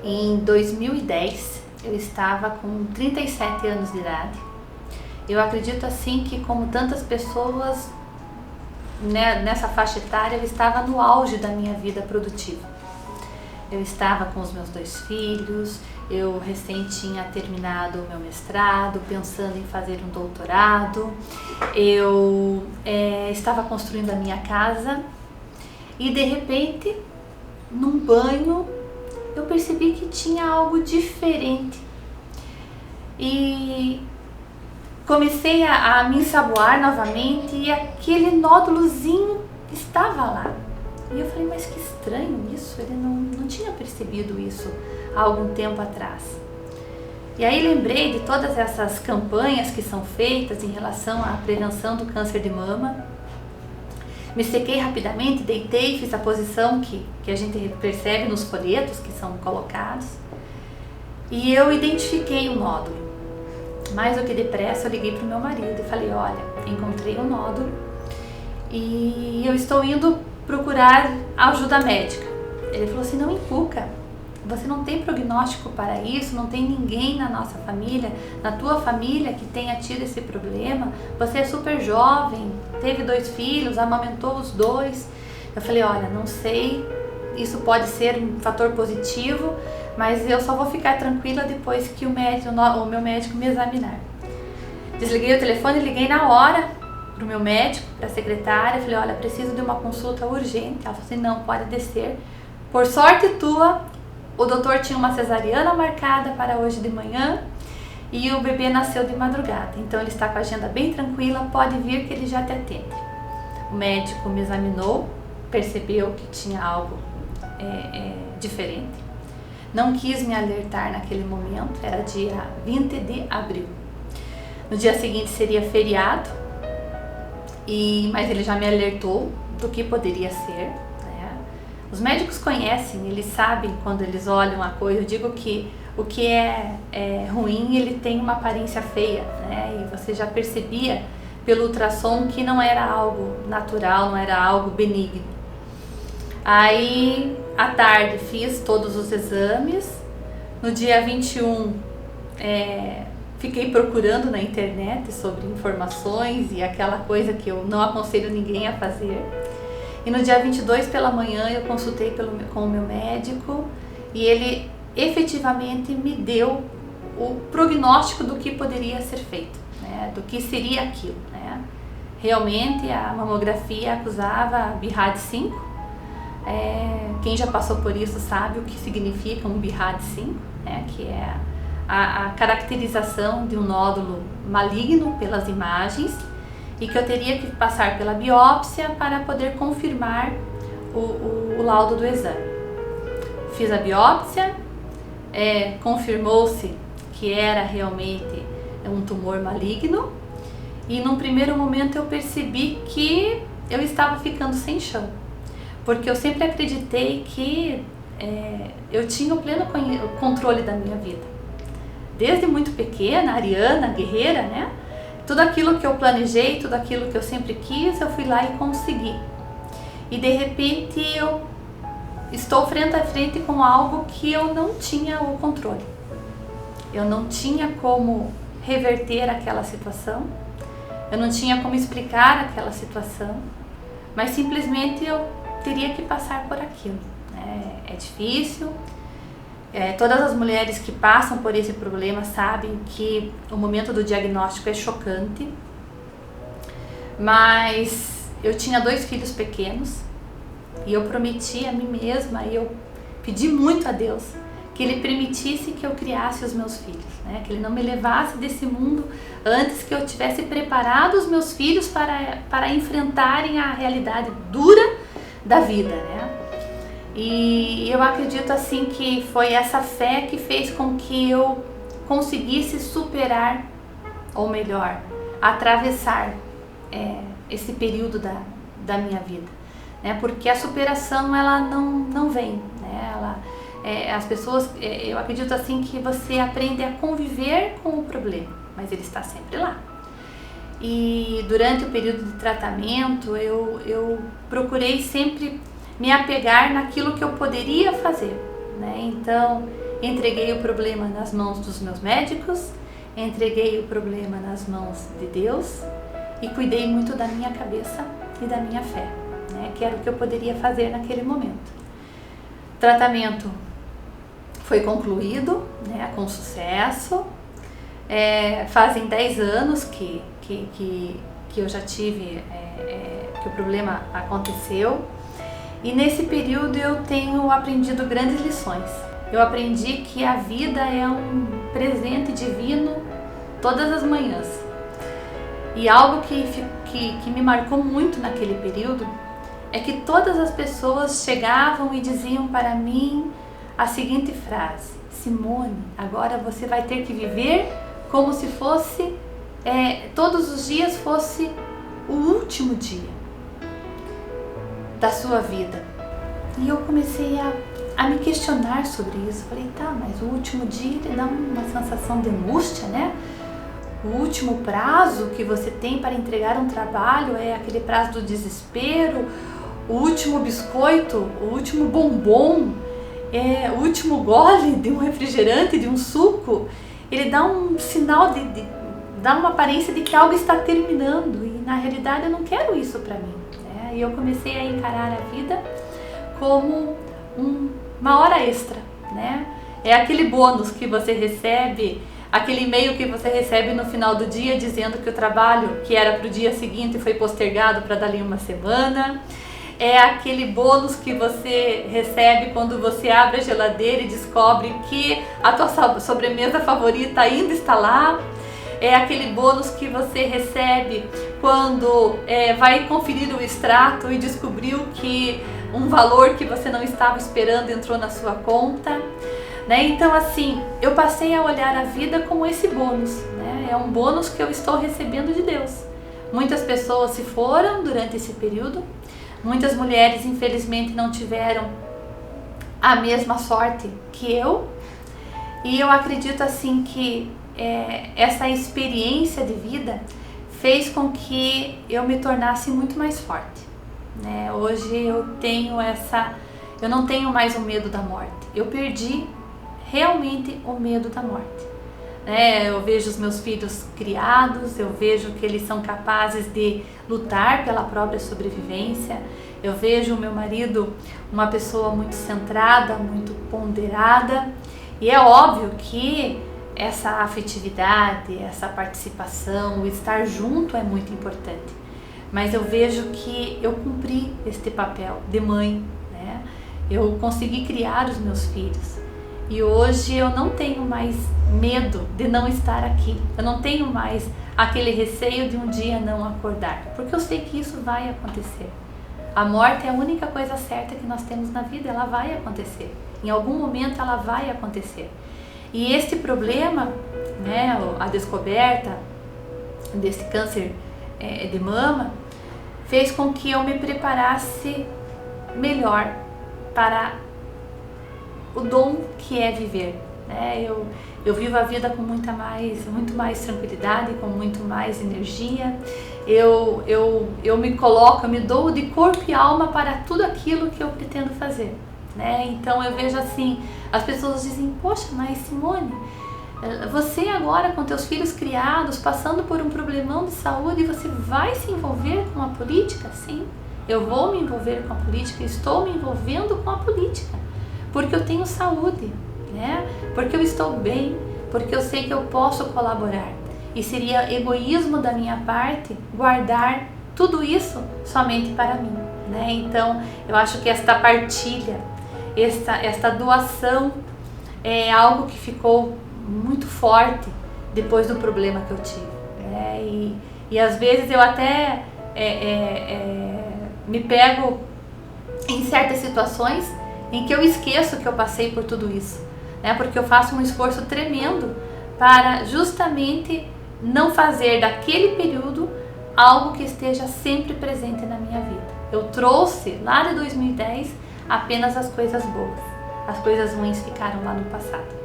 Em 2010, eu estava com 37 anos de idade. Eu acredito assim que, como tantas pessoas, né, nessa faixa etária, eu estava no auge da minha vida produtiva. Eu estava com os meus 2 filhos, eu recém tinha terminado o meu mestrado, pensando em fazer um doutorado, eu estava construindo a minha casa e, de repente, num banho, eu percebi que tinha algo diferente e comecei a me ensaboar novamente e aquele nódulozinho estava lá. E eu falei, mas que estranho isso, ele não tinha percebido isso há algum tempo atrás. E aí lembrei de todas essas campanhas que são feitas em relação à prevenção do câncer de mama. Me sequei rapidamente, deitei, fiz a posição que a gente percebe nos folhetos que são colocados. E eu identifiquei o nódulo. Mais do que depressa, eu liguei para o meu marido e falei, olha, encontrei um nódulo e eu estou indo procurar ajuda médica. Ele falou assim, não encuca, você não tem prognóstico para isso, não tem ninguém na nossa família, na tua família que tenha tido esse problema, você é super jovem, teve 2 filhos, amamentou os 2. Eu falei, olha, não sei, isso pode ser um fator positivo, mas eu só vou ficar tranquila depois que o meu médico me examinar. Desliguei o telefone e liguei na hora para o meu médico, para a secretária, falei, olha, preciso de uma consulta urgente. Ela falou assim, não, pode descer. Por sorte tua, o doutor tinha uma cesariana marcada para hoje de manhã e o bebê nasceu de madrugada. Então ele está com a agenda bem tranquila, pode vir que ele já te atende. O médico me examinou, percebeu que tinha algo diferente. Não quis me alertar naquele momento, era dia 20 de abril. No dia seguinte seria feriado, mas ele já me alertou do que poderia ser, né? Os médicos conhecem, eles sabem quando eles olham a coisa. Eu digo que o que é ruim, ele tem uma aparência feia, né? E você já percebia pelo ultrassom que não era algo natural, não era algo benigno. Aí, à tarde, fiz todos os exames. No dia 21, fiquei procurando na internet sobre informações e aquela coisa que eu não aconselho ninguém a fazer. E no dia 22 pela manhã eu consultei com o meu médico e ele efetivamente me deu o prognóstico do que poderia ser feito, né? Do que seria aquilo, né? Realmente a mamografia acusava BRAD5. Quem já passou por isso sabe o que significa um BRAD5, né? Que é a caracterização de um nódulo maligno pelas imagens e que eu teria que passar pela biópsia para poder confirmar o laudo do exame. Fiz a biópsia, confirmou-se que era realmente um tumor maligno e num primeiro momento eu percebi que eu estava ficando sem chão, porque eu sempre acreditei que eu tinha o pleno controle da minha vida. Desde muito pequena, ariana, guerreira, né? Tudo aquilo que eu planejei, tudo aquilo que eu sempre quis, eu fui lá e consegui. E de repente eu estou frente a frente com algo que eu não tinha o controle. Eu não tinha como reverter aquela situação, eu não tinha como explicar aquela situação, mas simplesmente eu teria que passar por aquilo. É difícil. Todas as mulheres que passam por esse problema sabem que o momento do diagnóstico é chocante, mas eu tinha 2 filhos pequenos e eu prometi a mim mesma e eu pedi muito a Deus que Ele permitisse que eu criasse os meus filhos, né? Que Ele não me levasse desse mundo antes que eu tivesse preparado os meus filhos para enfrentarem a realidade dura da vida, né? E eu acredito assim que foi essa fé que fez com que eu conseguisse superar, ou melhor, atravessar esse período da minha vida, né? Porque a superação ela não vem, né? As pessoas, eu acredito assim que você aprende a conviver com o problema, mas ele está sempre lá. E durante o período de tratamento eu procurei sempre me apegar naquilo que eu poderia fazer, né? Então entreguei o problema nas mãos dos meus médicos, entreguei o problema nas mãos de Deus e cuidei muito da minha cabeça e da minha fé, né? Que era o que eu poderia fazer naquele momento. O tratamento foi concluído, né, com sucesso. Fazem 10 anos que eu já tive, que o problema aconteceu. E nesse período eu tenho aprendido grandes lições. Eu aprendi que a vida é um presente divino todas as manhãs. E algo que me marcou muito naquele período é que todas as pessoas chegavam e diziam para mim a seguinte frase: Simone, agora você vai ter que viver como se fosse, todos os dias fosse o último dia da sua vida. E eu comecei a me questionar sobre isso. Falei, tá, mas o último dia ele dá uma sensação de angústia, né? O último prazo que você tem para entregar um trabalho é aquele prazo do desespero. O último biscoito, o último bombom, o último gole de um refrigerante, de um suco, ele dá um sinal, dá uma aparência de que algo está terminando. E na realidade eu não quero isso para mim, né? E eu comecei a encarar a vida como uma hora extra, né? É aquele bônus que você recebe, aquele e-mail que você recebe no final do dia dizendo que o trabalho que era para o dia seguinte foi postergado para dali uma semana. É aquele bônus que você recebe quando você abre a geladeira e descobre que a tua sobremesa favorita ainda está lá. É aquele bônus que você recebe quando vai conferir o extrato e descobriu que um valor que você não estava esperando entrou na sua conta, né? Então assim, eu passei a olhar a vida como esse bônus, né? É um bônus que eu estou recebendo de Deus. Muitas pessoas se foram durante esse período. Muitas mulheres, infelizmente, não tiveram a mesma sorte que eu. E eu acredito assim que essa experiência de vida fez com que eu me tornasse muito mais forte, né? Hoje eu não tenho mais o medo da morte. Eu perdi realmente o medo da morte, né? Eu vejo os meus filhos criados, eu vejo que eles são capazes de lutar pela própria sobrevivência. Eu vejo o meu marido uma pessoa muito centrada, muito ponderada. E é óbvio que essa afetividade, essa participação, o estar junto é muito importante. Mas eu vejo que eu cumpri este papel de mãe, né? Eu consegui criar os meus filhos. E hoje eu não tenho mais medo de não estar aqui. Eu não tenho mais aquele receio de um dia não acordar, porque eu sei que isso vai acontecer. A morte é a única coisa certa que nós temos na vida, ela vai acontecer. Em algum momento ela vai acontecer. E este problema, né, a descoberta desse câncer de mama, fez com que eu me preparasse melhor para o dom que é viver, né? Eu vivo a vida com muito mais tranquilidade, com muito mais energia. Eu me coloco, eu me dou de corpo e alma para tudo aquilo que eu pretendo fazer, né? Então eu vejo assim, as pessoas dizem, poxa, mas Simone, você agora com teus filhos criados, passando por um problemão de saúde, você vai se envolver com a política? Sim, eu vou me envolver com a política, estou me envolvendo com a política, porque eu tenho saúde, né? Porque eu estou bem, porque eu sei que eu posso colaborar. E seria egoísmo da minha parte guardar tudo isso somente para mim, né? Então, eu acho que esta partilha, esta doação é algo que ficou muito forte depois do problema que eu tive, né? E às vezes eu até me pego em certas situações em que eu esqueço que eu passei por tudo isso, né? Porque eu faço um esforço tremendo para justamente não fazer daquele período algo que esteja sempre presente na minha vida. Eu trouxe lá de 2010 apenas as coisas boas, as coisas ruins ficaram lá no passado.